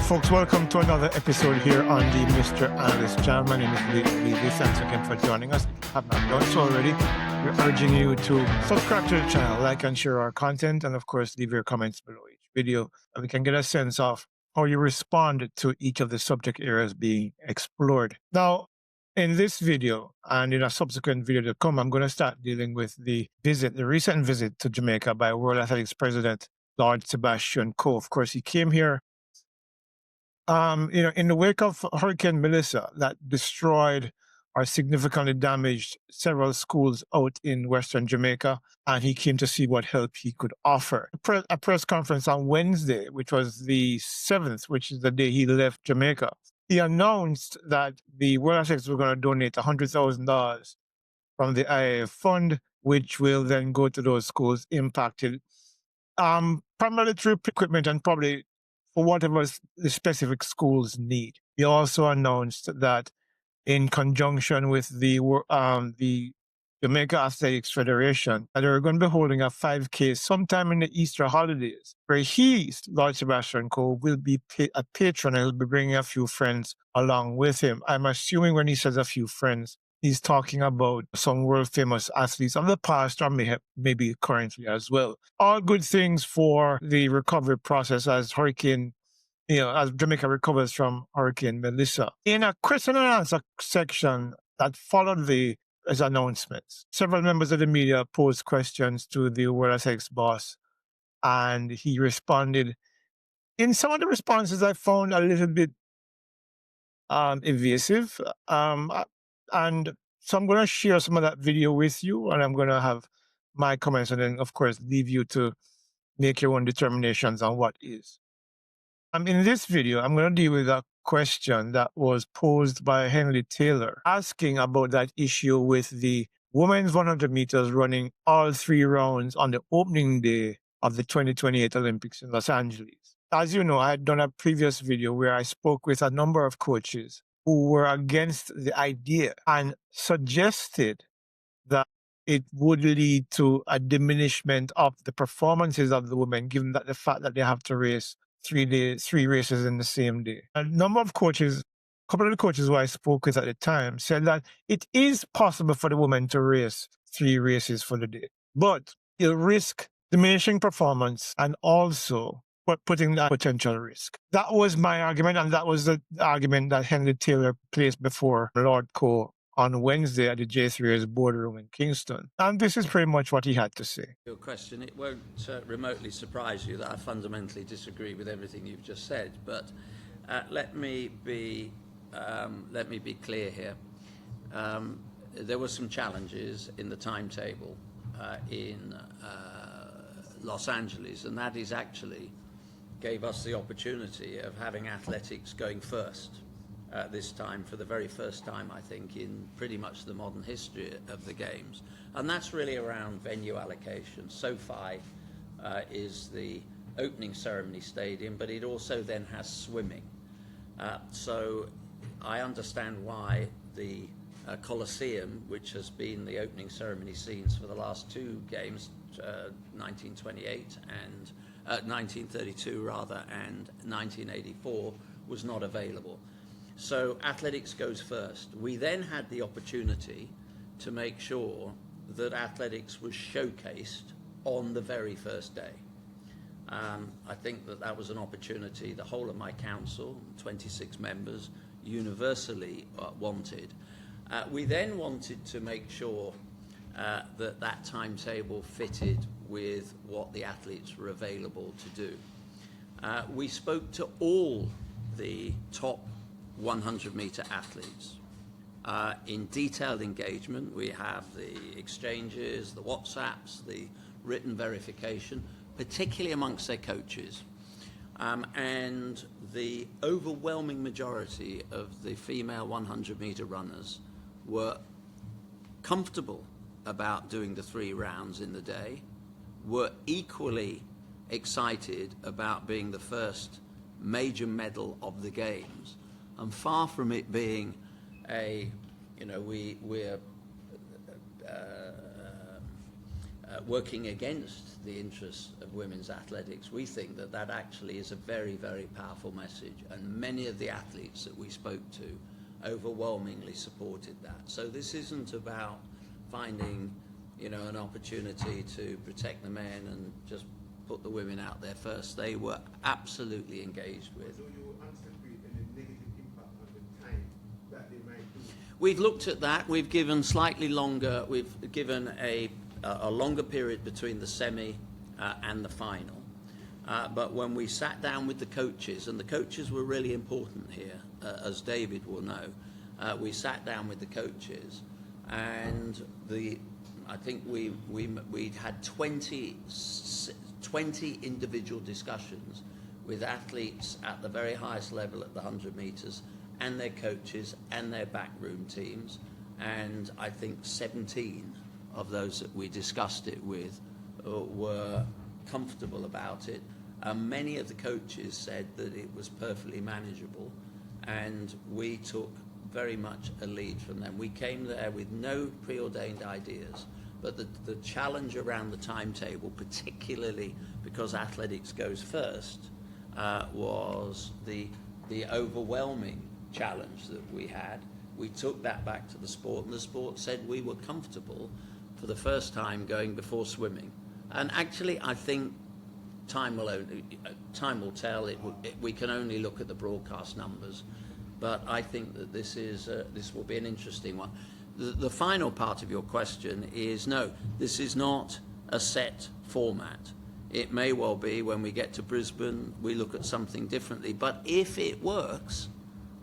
folks, welcome to another episode here on the Mr. Analyst Channel. My name is Lee. Thanks again for joining us. If you have not done so already, we're urging you to subscribe to the channel, like and share our content, and of course, leave your comments below each video, and we can get a sense of how you respond to each of the subject areas being explored. Now, in this video and in a subsequent video to come, I'm going to start dealing with the recent visit to Jamaica by World Athletics President Lord Sebastian Coe. Of course, he came here in the wake of Hurricane Melissa that destroyed or significantly damaged several schools out in Western Jamaica, and he came to see what help he could offer. A press conference on Wednesday, which was the 7th, which is the day he left Jamaica, he announced that the World Athletics were going to donate $100,000 from the IAF fund, which will then go to those schools impacted, primarily through equipment and probably for whatever the specific schools need. He also announced that in conjunction with the Jamaica Athletics Federation, that they're going to be holding a 5K sometime in the Easter holidays, where he, Lord Sebastian Coe, will be a patron and he'll be bringing a few friends along with him. I'm assuming when he says a few friends, he's talking about some world-famous athletes of the past or maybe currently as well. All good things for the recovery process as Jamaica recovers from Hurricane Melissa. In a question and answer section that followed his announcements, several members of the media posed questions to the World Athletics boss, and he responded. In some of the responses, I found a little bit evasive. And so I'm going to share some of that video with you, and I'm going to have my comments, and then, of course, leave you to make your own determinations on what is. In this video, I'm going to deal with a question that was posed by Henry Taylor, asking about that issue with the women's 100 meters running all 3 rounds on the opening day of the 2028 Olympics in Los Angeles. As you know, I had done a previous video where I spoke with a number of coaches who were against the idea and suggested that it would lead to a diminishment of the performances of the women, given that the fact that they have to race 3 races in the same day. A number of coaches, a couple of the coaches who I spoke with at the time, said that it is possible for the women to race 3 races for the day, but it'll risk diminishing performance and also putting that potential risk. That was my argument, and that was the argument that Henry Taylor placed before Lord Coe on Wednesday at the J3's boardroom in Kingston. And this is pretty much what he had to say. Your question, it won't remotely surprise you that I fundamentally disagree with everything you've just said, but let me be clear here. There were some challenges in the timetable in Los Angeles, and that is actually gave us the opportunity of having athletics going first this time, for the very first time, I think, in pretty much the modern history of the Games. And that's really around venue allocation. SoFi is the opening ceremony stadium, but it also then has swimming. So I understand why the Coliseum, which has been the opening ceremony scenes for the last 2 games, 1928 and 1932 rather, and 1984, was not available. So athletics goes first. We then had the opportunity to make sure that athletics was showcased on the very first day. I think that was an opportunity the whole of my council, 26 members, universally wanted. We then wanted to make sure that timetable fitted with what the athletes were available to do. We spoke to all the top 100-meter athletes in detailed engagement. We have the exchanges, the WhatsApps, the written verification, particularly amongst their coaches. And the overwhelming majority of the female 100-meter runners were comfortable about doing the 3 rounds in the day, were equally excited about being the first major medal of the Games. And far from it being working against the interests of women's athletics. We think that that actually is a very, very powerful message, and many of the athletes that we spoke to overwhelmingly supported that. So this isn't about finding, an opportunity to protect the men and just put the women out there first. They were absolutely engaged with. Do you anticipate any negative impact on the time that they might do? We've looked at that. We've given slightly longer. We've given a longer period between the semi and the final. But when we sat down with the coaches, and the coaches were really important here, as David will know, we sat down with the coaches, and I think we'd had 20 individual discussions with athletes at the very highest level at the 100 metres, and their coaches and their backroom teams, and I think 17 of those that we discussed it with were comfortable about it. Many of the coaches said that it was perfectly manageable, and we took very much a lead from them. We came there with no preordained ideas, but the challenge around the timetable, particularly because athletics goes first, was the overwhelming challenge that we had. We took that back to the sport, and the sport said we were comfortable for the first time going before swimming. And actually, I think time will tell. We can only look at the broadcast numbers, but I think that this will be an interesting one. The final part of your question is, no, this is not a set format. It may well be when we get to Brisbane, we look at something differently. But if it works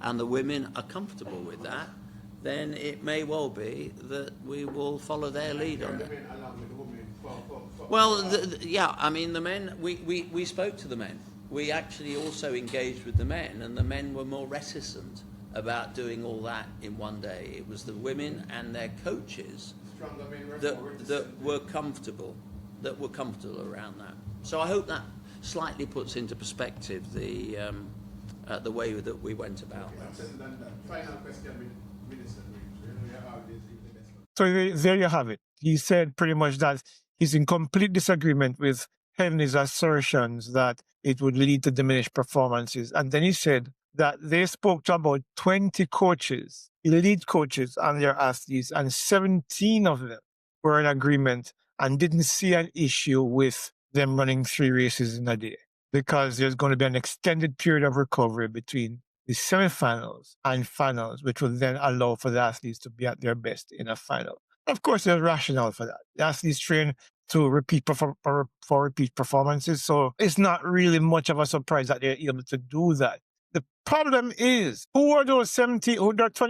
and the women are comfortable with that, then it may well be that we will follow their lead on that. Well, the men, we spoke to the men. We actually also engaged with the men, and the men were more reticent about doing all that in one day. It was the women and their coaches that were comfortable around that. So I hope that slightly puts into perspective the way that we went about that. Final question, Minister. So there you have it. He said pretty much that he's in complete disagreement with Henley's assertions that it would lead to diminished performances. And then he said that they spoke to about 20 coaches, elite coaches, and their athletes, and 17 of them were in agreement and didn't see an issue with them running 3 races in a day, because there's going to be an extended period of recovery between the semifinals and finals, which will then allow for the athletes to be at their best in a final. Of course, there's rationale for that. The athletes train to repeat repeat performances, so it's not really much of a surprise that they're able to do that. The problem is, who are those 20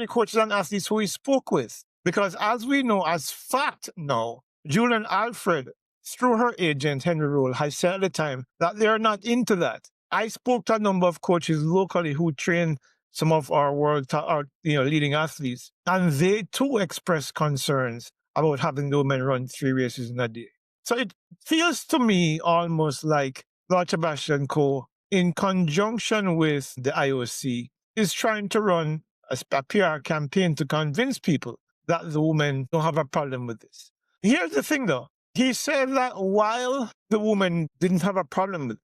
coaches and athletes who he spoke with? Because as we know, as fact now, Julian Alfred, through her agent, Henry Roll, has said at the time that they're not into that. I spoke to a number of coaches locally who train some of our leading athletes, and they too expressed concerns about having the women run 3 races in a day. So it feels to me almost like Lord Sebastian Coe, in conjunction with the IOC, is trying to run a PR campaign to convince people that the women don't have a problem with this. Here's the thing, though. He said that while the women didn't have a problem with it,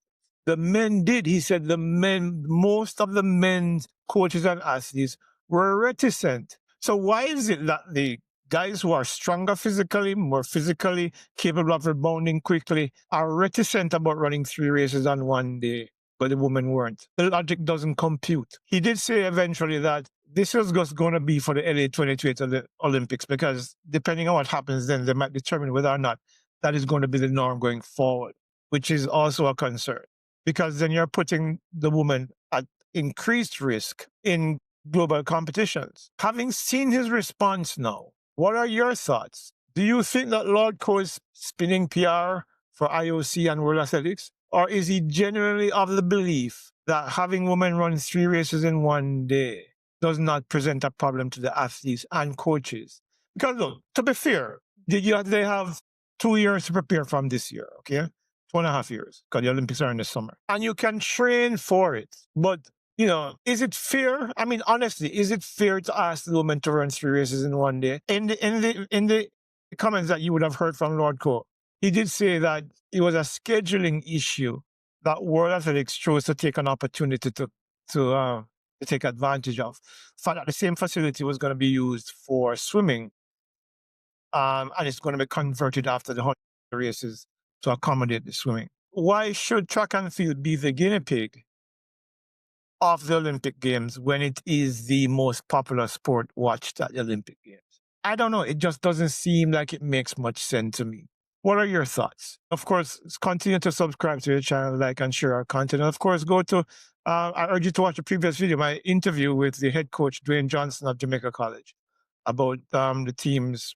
the men did. He said most of the men's coaches and athletes were reticent. So why is it that the guys who are stronger physically, more physically capable of rebounding quickly, are reticent about running 3 races on one day, but the women weren't? The logic doesn't compute. He did say eventually that this is just going to be for the LA 2028 of the Olympics, because depending on what happens then, they might determine whether or not that is going to be the norm going forward, which is also a concern, because then you're putting the woman at increased risk in global competitions. Having seen his response now, what are your thoughts? Do you think that Lord Coe is spinning PR for IOC and World Athletics? Or is he genuinely of the belief that having women run 3 races in one day does not present a problem to the athletes and coaches? Because look, to be fair, they have 2 years to prepare from this year, okay? 2.5 years, because the Olympics are in the summer. And you can train for it. But, is it fair? I mean, honestly, is it fair to ask the women to run 3 races in one day? In the comments that you would have heard from Lord Coe, He did say that it was a scheduling issue that World Athletics chose to take an opportunity to, uh, to take advantage of. Found that the same facility was going to be used for swimming, and it's going to be converted after the 100 races to accommodate the swimming. Why should track and field be the guinea pig of the Olympic Games when it is the most popular sport watched at the Olympic Games? I don't know. It just doesn't seem like it makes much sense to me. What are your thoughts? Of course, continue to subscribe to the channel, like and share our content. And of course, I urge you to watch the previous video, my interview with the head coach, Dwayne Johnson of Jamaica College, about the team's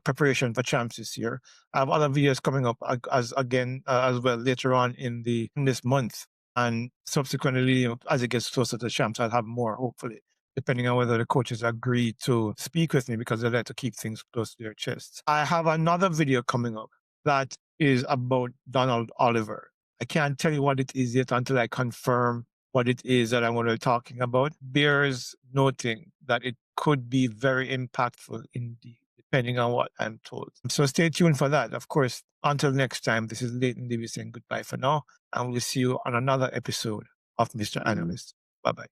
preparation for champs this year. I have other videos coming up as well later on in this month, and subsequently, as it gets closer to champs, I'll have more hopefully, depending on whether the coaches agree to speak with me because they like to keep things close to their chests. I have another video coming up that is about Donald Oliver. I can't tell you what it is yet until I confirm what it is that I'm going to be talking about. Bears noting that it could be very impactful indeed, depending on what I'm told. So stay tuned for that. Of course, until next time, this is Leighton Davis saying goodbye for now, and we'll see you on another episode of Mr. Analyst. Bye bye.